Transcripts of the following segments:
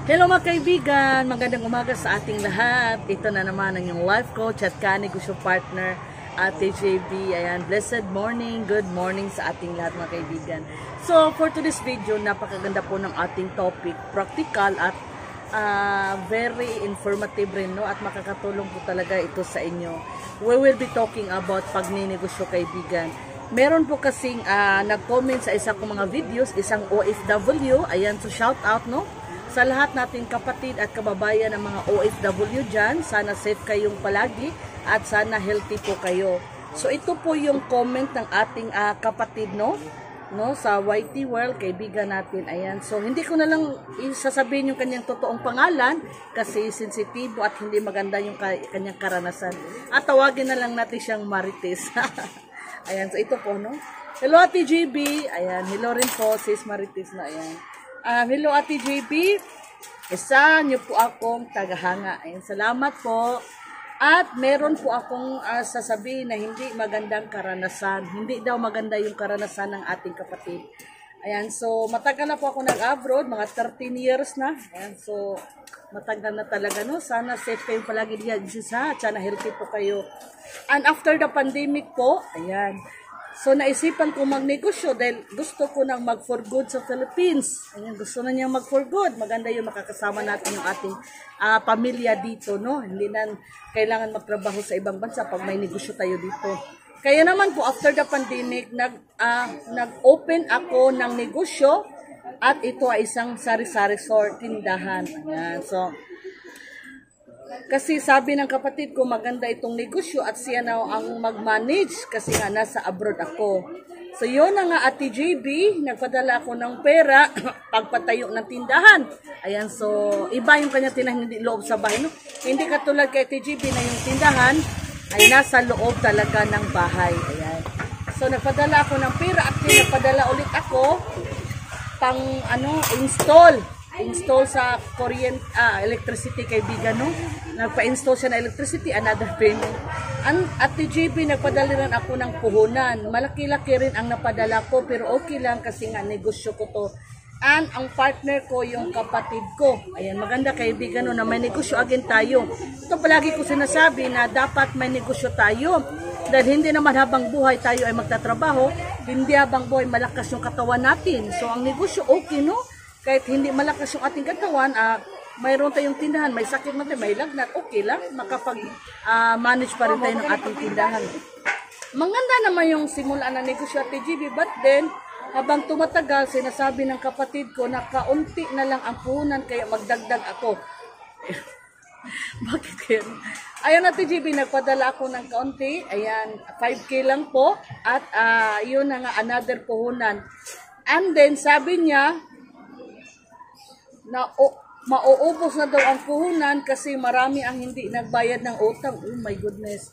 Hello mga kaibigan, magandang umaga sa ating lahat. Ito na naman ang yung life coach at kanegosyo partner, Ate JB. Ayan, blessed morning, good morning sa ating lahat mga kaibigan. So for today's video, napakaganda po ng ating topic, practical at very informative rin, no? At makakatulong po talaga ito sa inyo. We will be talking about pagninegosyo kaibigan. Meron po kasing nag-comment sa isa kong mga videos, isang OFW. Ayan, so shout out, no? Sa lahat nating kapatid at kababayan ng mga OFW dyan, sana safe kayong palagi at sana healthy po kayo. So ito po yung comment ng ating kapatid, no, sa YT World, kaibigan natin. Ayan, so hindi ko na lang isasabihin yung kanyang totoong pangalan kasi sensitibo at hindi maganda yung kanyang karanasan. At tawagin na lang natin siyang Marites. Ayan, so ito po, no. Hello Ate JB. Ayan, hello rin po sis Marites na. Ayan. Hello Ate JB, isa niyo po akong tagahanga. Ayan, salamat po. At meron po akong sasabihin na hindi magandang karanasan. Hindi daw maganda yung karanasan ng ating kapatid. Ayan, so matagal na po ako nag-abroad, mga 13 years na. Ayan, so matagal na talaga, no? Sana safe kayo palagi diyan sa sana healthy po kayo. And after the pandemic po, ayan, so naisipan ko magnegosyo dahil gusto ko nang mag for good sa Philippines. Ayan, gusto na niya mag for good. Maganda yung makakasama natin yung ating pamilya dito, no? Hindi na kailangan magtrabaho sa ibang bansa pag may negosyo tayo dito. Kaya naman po after the pandemic nag-open ako ng negosyo at ito ay isang sari-sari store tindahan. Ayan, so kasi sabi ng kapatid ko maganda itong negosyo at siya na ang mag-manage kasi nga nasa abroad ako. So yun na nga Ate JB, nagpadala ako ng pera pagpatayo ng tindahan. Ayan, so iba yung kanya tindahan, hindi loob sa bahay, no? Hindi katulad kay Ate JB na yung tindahan ay nasa loob talaga ng bahay. Ayan. So nagpadala ako ng pera at nagpadala ulit ako pang install sa electricity kaibigan, no? Nagpa-install siya na electricity, another payment. At TJB, nagpadala rin ako ng puhunan. Malaki-laki rin ang napadala ko, pero okay lang kasi nga negosyo ko to. And ang partner ko, yung kapatid ko. Ayan, maganda kaibigan, no, na may negosyo agad tayo. Ito palagi ko sinasabi na dapat may negosyo tayo. Dahil hindi naman habang buhay tayo ay magtatrabaho, hindi habang buhay malakas yung katawan natin. So ang negosyo okay, no? Kahit hindi malakas yung ating katawan, mayroon tayong tindahan, may sakit natin, may lagnat, okay lang, makapag-manage pa rin tayo ng ating tindahan. Maganda naman yung simula na negosyo at TGB, but then, habang tumatagal, sinasabi ng kapatid ko na kaunti na lang ang puhunan, kaya magdagdag ako. Bakit kaya? Ayun na TGB, nagpadala ako ng kaunti, ayan, 5K lang po, at yun na nga, another puhunan. And then, sabi niya, na mauubos na daw ang puhunan kasi marami ang hindi nagbayad ng utang. Oh my goodness.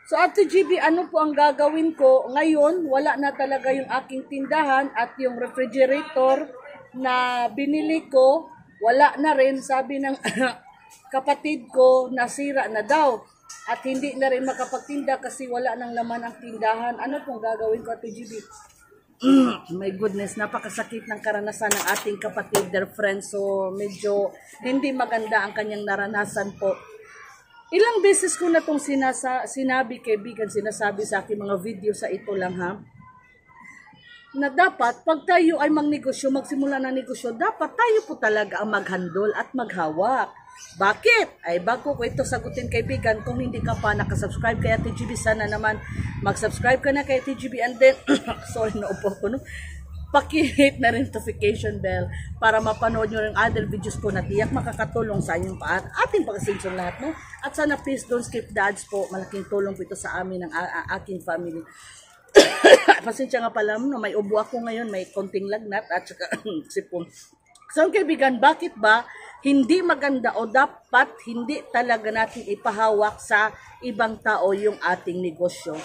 So Ate GB, ano po ang gagawin ko? Ngayon, wala na talaga yung aking tindahan at yung refrigerator na binili ko, wala na rin. Sabi ng kapatid ko, nasira na daw. At hindi na rin makapagtinda kasi wala nang laman ang tindahan. Ano pong gagawin ko Ate GB? My goodness, napakasakit ng karanasan ng ating kapatid, their friend. So, medyo hindi maganda ang kanyang naranasan po. Ilang beses ko na itong sinabi, kaibigan, sinasabi sa aking mga video sa ito lang, ha? Na dapat, pag tayo ay magnegosyo, magsimula ng negosyo, dapat tayo po talaga ang maghandol at maghawak. Bakit? Ay bago ko ito sagutin kaibigan, kung hindi ka pa nakasubscribe kay Ate GB, sana naman mag-subscribe ka na kay Ate GB and then, sorry naupo ko, no? Paki-hit na rin notification bell para mapanood nyo rin other videos ko na tiyak makakatulong sa inyong ating pag-asensyon lahat, no? At sana please don't skip the ads po, malaking tulong po ito sa amin ng aking family. Pasensya nga pala, no? May ubo ako ngayon, may konting lagnat at saka sipon. So kaibigan, bakit ba hindi maganda o dapat hindi talaga natin ipahawak sa ibang tao yung ating negosyo?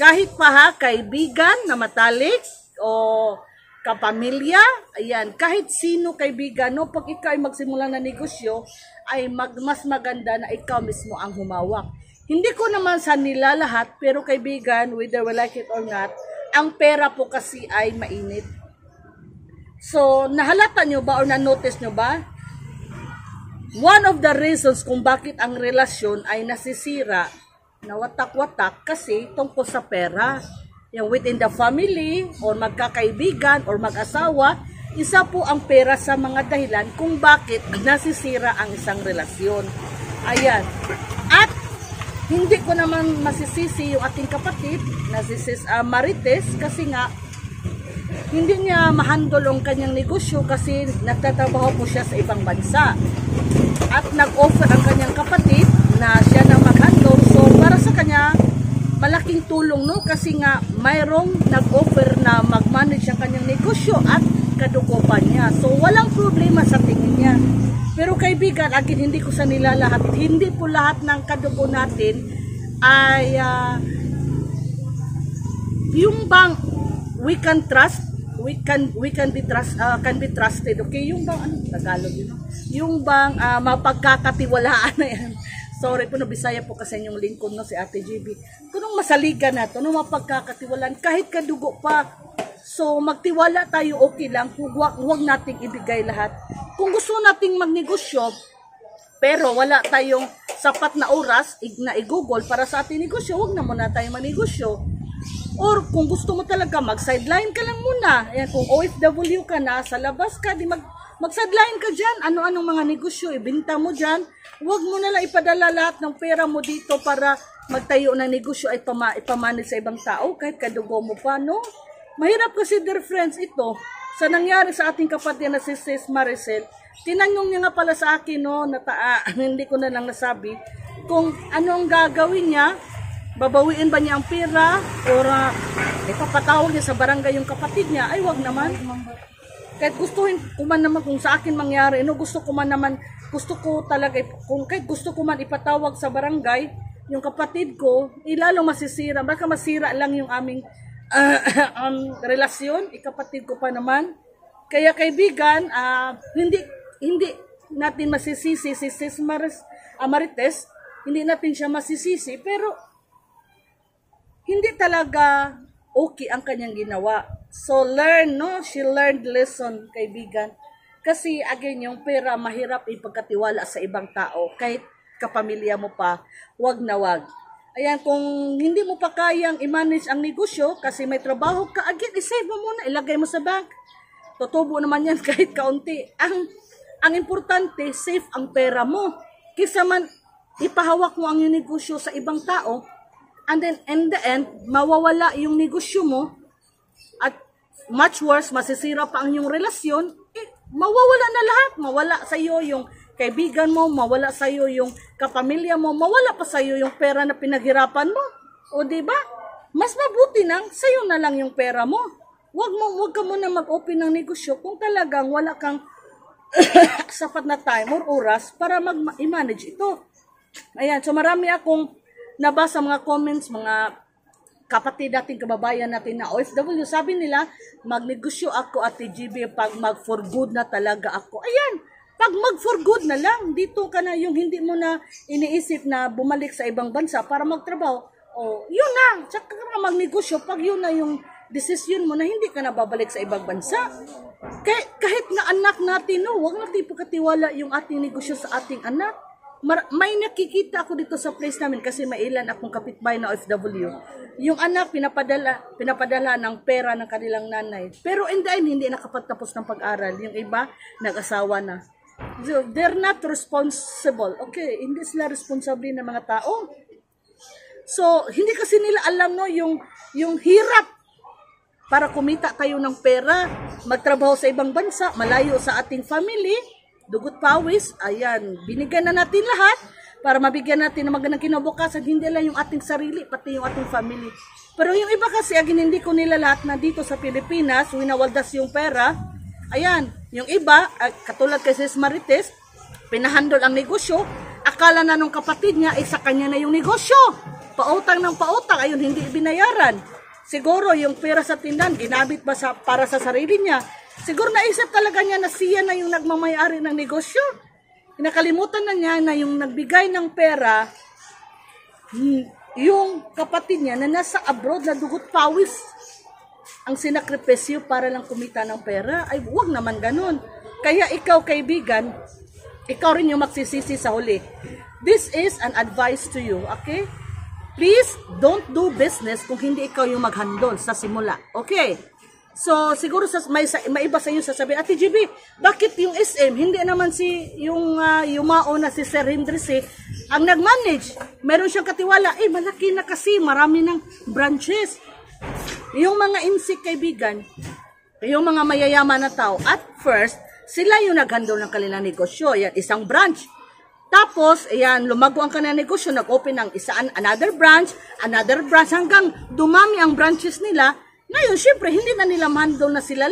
Kahit pa ha, kaibigan na matalik o kapamilya, ayan, kahit sino kaibigan, no, pag ikaw ay magsimula na negosyo, ay mas maganda na ikaw mismo ang humawak. Hindi ko naman sa nila lahat, pero kaibigan, whether we like it or not, ang pera po kasi ay mainit. So, nahalata nyo ba or na-notice nyo ba? one of the reasons kung bakit ang relasyon ay nasisira, na watak-watak, kasi tungkol sa pera. Yung within the family, or magkakaibigan, or mag-asawa, isa po ang pera sa mga dahilan kung bakit nasisira ang isang relasyon. Ayan. At hindi ko naman masisisi yung ating kapatid na si Sis Marites, kasi nga hindi niya mahandle ang kanyang negosyo kasi nagtatrabaho po siya sa ibang bansa. At nag-offer ang kanyang kapatid na siya nang mag-handle. So para sa kanya, malaking tulong, no? Kasi nga mayroong nag-offer na mag-manage ang kanyang negosyo at kadugo pa niya. So walang problema sa tingin niya. Pero kaibigan, again, hindi ko sa nilalahat. Hindi po lahat ng kadugo natin ay yung bang we can trust, we can be trusted. Okay, yung bang Tagalog yun, no? Yung bang mapagkakatiwalaan na yan. Sorry po, Bisaya po kasi yung lingkod, no, si Ate GB. Kung masaligan na to, no, mapagkakatiwalaan, kahit kadugo pa. So, magtiwala tayo, okay lang. Huwag nating ibigay lahat. Kung gusto nating magnegosyo, pero wala tayong sapat na oras na i-google para sa ating negosyo, huwag na muna tayong magnegosyo. Or kung gusto mo talaga, mag-sideline ka lang muna. Ayan, kung OFW ka na, sa labas ka, di mag-sideline ka dyan. Ano-anong mga negosyo, ibinta mo dyan. Huwag mo na lang ipadala lahat ng pera mo dito para magtayo ng negosyo ay ipamanage sa ibang tao, kahit kadugo mo pa, no? Mahirap kasi, dear friends, ito. Sa nangyari sa ating kapatid na si Sis Maricel, tinanong niya nga pala sa akin, no, hindi ko na lang nasabi, kung ano ang gagawin niya, babawiin ba niya ang pera, or ipapatawag niya sa barangay yung kapatid niya. Ay, wag naman. Kahit gustuhin ko man naman, kung sa akin mangyari, no, gusto ko talaga, kahit gusto ko man ipatawag sa barangay, yung kapatid ko, ilalong masisira, baka masira lang yung aming relasyon, ikapatid ko pa naman. Kaya kaibigan, hindi natin masisisi si Sis Marites, hindi natin siya masisisi, pero hindi talaga okay ang kanyang ginawa. So she learned lesson, kaibigan. Kasi again, yung pera mahirap ipagkatiwala sa ibang tao, kahit kapamilya mo pa, wag na wag. Ayan, kung hindi mo pa kayang i-manage ang negosyo kasi may trabaho ka, again, i-save mo muna, ilagay mo sa bank. Tutubo naman yan kahit kaunti. Ang importante, safe ang pera mo. Kisa man ipahawak mo ang yung negosyo sa ibang tao, and then in the end, mawawala yung negosyo mo, at much worse, masisira pa ang yung relasyon, mawawala na lahat. Mawala sa iyo yung kaibigan mo, mawala sa iyo yung kapamilya mo, mawala pa sa iyo yung pera na pinaghirapan mo. O di ba? Mas mabuti nang sa iyo na lang yung pera mo. Wag ka muna mag-open ng negosyo kung talagang wala kang sapat na time or oras para i-manage ito. Ayan, so marami akong nabasa mga comments, mga kapatid natin, kababayan natin na OFW, sabi nila, magnegosyo ako, Ate GB, pag mag-for good na talaga ako. Ayan, pag mag-for good na lang, dito ka na, yung hindi mo na iniisip na bumalik sa ibang bansa para magtrabaho. O, yun na, tsaka ka magnegosyo pag yun na yung decision mo na hindi ka na babalik sa ibang bansa. Kahit na anak natin, no, huwag natin ipagkatiwala yung ating negosyo sa ating anak. May nakikita ako dito sa place namin kasi may ilan akong kapitbahay na OFW. Yung anak, pinapadala ng pera ng kanilang nanay. Pero in the end, hindi nakapagtapos ng pag-aral. Yung iba, nag-asawa na. So, they're not responsible. Okay, hindi sila responsable ng mga tao. So, hindi kasi nila alam, no, yung hirap para kumita tayo ng pera, magtrabaho sa ibang bansa, malayo sa ating family, dugot pawis, ayan, binigyan na natin lahat para mabigyan natin ng magandang kinabukasan, hindi lang yung ating sarili, pati yung ating family. Pero yung iba kasi, hindi ko nila lahat na dito sa Pilipinas, winawaldas yung pera. Ayan, yung iba, katulad kay Sis Marites, pinahandle ang negosyo, akala na nung kapatid niya, sa kanya na yung negosyo. Pautang ng pautang, ayun, hindi binayaran. Siguro yung pera sa tindahan, ginamit ba para sa sarili niya? Siguro naisip talaga niya na siya na yung nagmamayari ng negosyo. Nakalimutan na niya na yung nagbigay ng pera, yung kapatid niya na nasa abroad na dugot pawis ang sinakripisyo para lang kumita ng pera. Ay, huwag naman ganun. Kaya ikaw, kaibigan, ikaw rin yung magsisisi sa huli. This is an advice to you, okay? Please, don't do business kung hindi ikaw yung mag-handle sa simula, okay? So, siguro may iba sa inyo sasabihin, Ate GB, bakit yung SM, hindi naman yung yumao na si Sir Hendrissy ang nag-manage? Meron siyang katiwala, malaki na kasi, marami ng branches. Yung mga insik kaibigan, yung mga mayayaman na tao, at first, sila yung nag-handle ng kanilang negosyo. Yan, isang branch. Tapos, ayan, lumago ang kanilang negosyo, nag-open ng another branch, hanggang dumami ang branches nila. Ngayon, syempre, hindi na nila handle na sila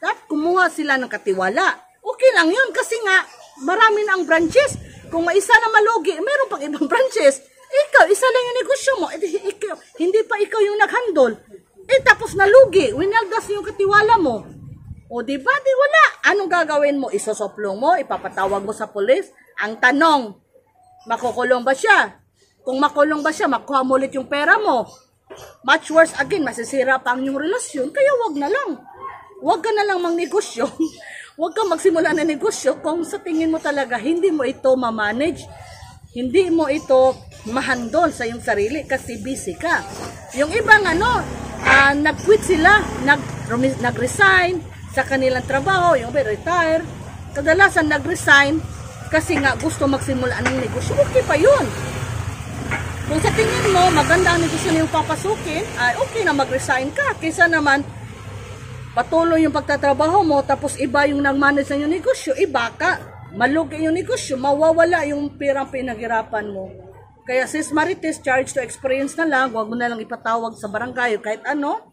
at kumuha sila ng katiwala. Okay lang yun kasi nga, marami na ang branches. Kung may isa na malugi, meron pang ibang branches. Ikaw, isa lang yung negosyo mo. Hindi pa ikaw yung nag-handle. Tapos nalugi, winaldas yung katiwala mo. O diba, di wala. Anong gagawin mo? Isosoplong mo, ipapatawag mo sa pulis. Ang tanong, makukulong ba siya? Kung makulong ba siya, makuha mo ulit yung pera mo. Much worse again, masisira pa ang inyong relasyon. Kaya wag na lang. Wag ka na lang mangnegosyo. Wag ka magsimula ng negosyo kung sa tingin mo talaga hindi mo ito ma-manage. Hindi mo ito mahandol sa iyong sarili kasi busy ka. Yung ibang nag-quit sila, nag-resign sa kanilang trabaho, yung retire. Kadalasan nag-resign kasi nga gusto magsimula ng negosyo. Okay pa yun. Kung sa tingin mo, maganda ang negosyo na yung papasukin, ay okay na mag-resign ka. Kaysa naman, patuloy yung pagtatrabaho mo, tapos iba yung nag-manage sa yung negosyo, iba ka, malugi yung negosyo, mawawala yung pirang pinaghirapan mo. Kaya sis Marites, charge to experience na lang, huwag mo na lang ipatawag sa barangay, kahit ano,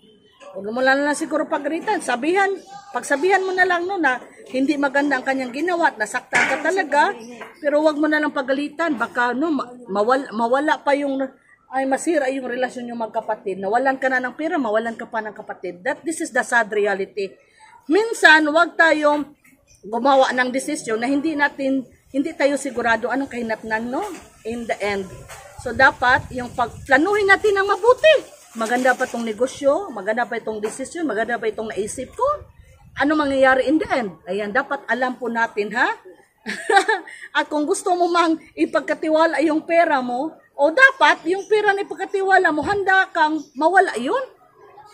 huwag mo na lang siguro pagritan. Pagsabihan mo na lang na hindi maganda ang kanyang ginawa, nasaktan ka talaga, pero huwag mo na lang pagalitan, baka mawala pa masira yung relasyon yung magkapatid. Nawalan ka na ng pera, mawalan ka pa ng kapatid. This is the sad reality. Minsan, huwag tayong gumawa ng desisyon na hindi tayo sigurado anong kahinatnan, in the end. So, dapat yung pagplanuhin natin ng mabuti. Maganda pa itong negosyo, maganda pa itong desisyon, maganda pa itong naisip ko. Ano mangyayari in the end? Ayan, dapat alam po natin, ha? At kung gusto mo mang ipagkatiwala yung pera mo, o dapat yung pera na ipagkatiwala mo, handa kang mawala yun.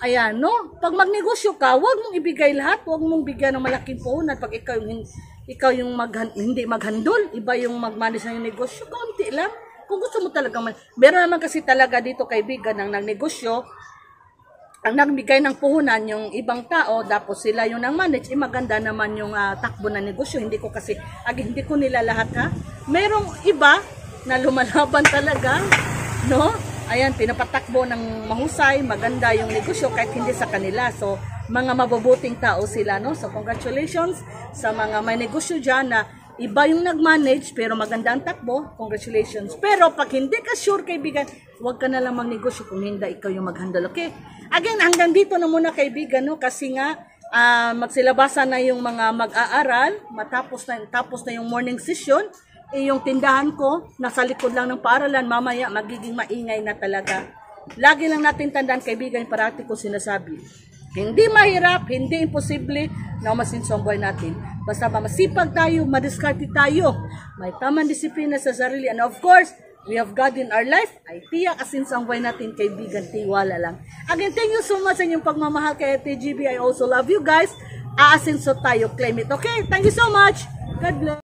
Ayan, pag magnegosyo ka, huwag mong ibigay lahat, huwag mong bigyan ng malaking puhunan pag ikaw yung hindi maghandol, iba yung mag-manage ng negosyo, kaunti lang. Kung gusto mo talaga meron naman kasi talaga dito kaibigan ng nagnegosyo, ang nagbigay ng puhunan yung ibang tao, tapos sila yung nang-manage, maganda naman yung takbo ng negosyo. Hindi ko nila lahat, ha. Merong iba na lumalaban talaga, Ayan, pinapatakbo ng mahusay, maganda yung negosyo kahit hindi sa kanila. So, mga mabubuting tao sila, So, congratulations sa mga may negosyo dyan na iba yung nag-manage pero maganda ang takbo. Congratulations. Pero pag hindi ka sure, kaibigan, huwag ka na lang magnegosyo kung hindi ikaw yung mag-handle, okay? Again, hanggang dito na muna kaibigan, kasi nga magsilabasan na yung mga mag-aaral, tapos na yung morning session. Yung tindahan ko, nasa likod lang ng paaralan, mamaya magiging maingay na talaga. Lagi lang natin tandaan kaibigan, parati ko sinasabi. Hindi mahirap, hindi imposible na umasinso ang buhay natin. Basta masipag tayo, madiskarte tayo, may tamang disiplina sa sarili. And of course, we have God in our life. Ay tiyak asinso ang buhay natin, kaibigan, tiwala lang. Again, thank you so much sa inyong pagmamahal kay TGB. I also love you guys. Aasinso tayo, claim it. Okay, thank you so much. God bless.